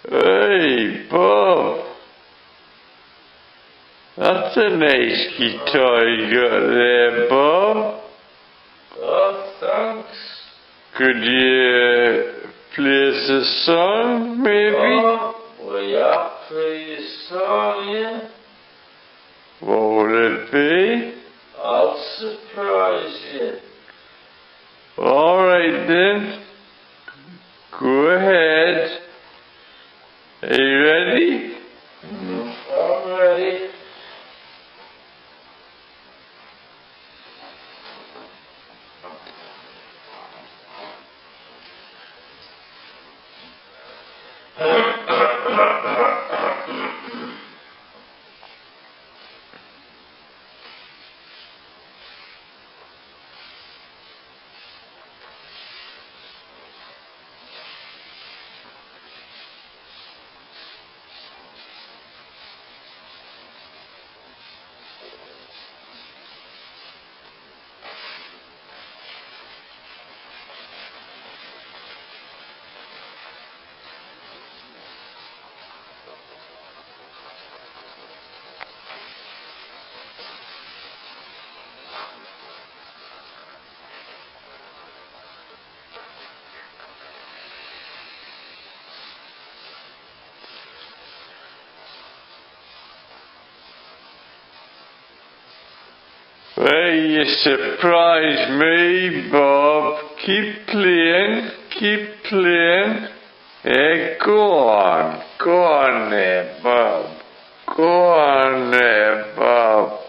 Hey, Bob. That's a nice guitar you got there, Bob. Oh, thanks. Could you play us a song, maybe? Oh, will you please song you? What would it be? I'll surprise you. Alright then. Go ahead. Are you ready? I'm ready. Well, you surprised me, Bob. Keep playing, keep playing. Yeah, go on there, Bob. Go on there, Bob.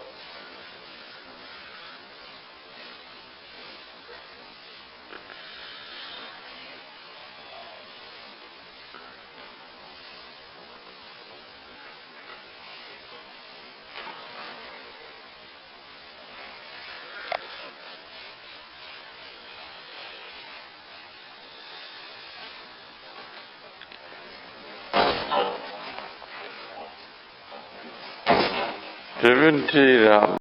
Didn't see that.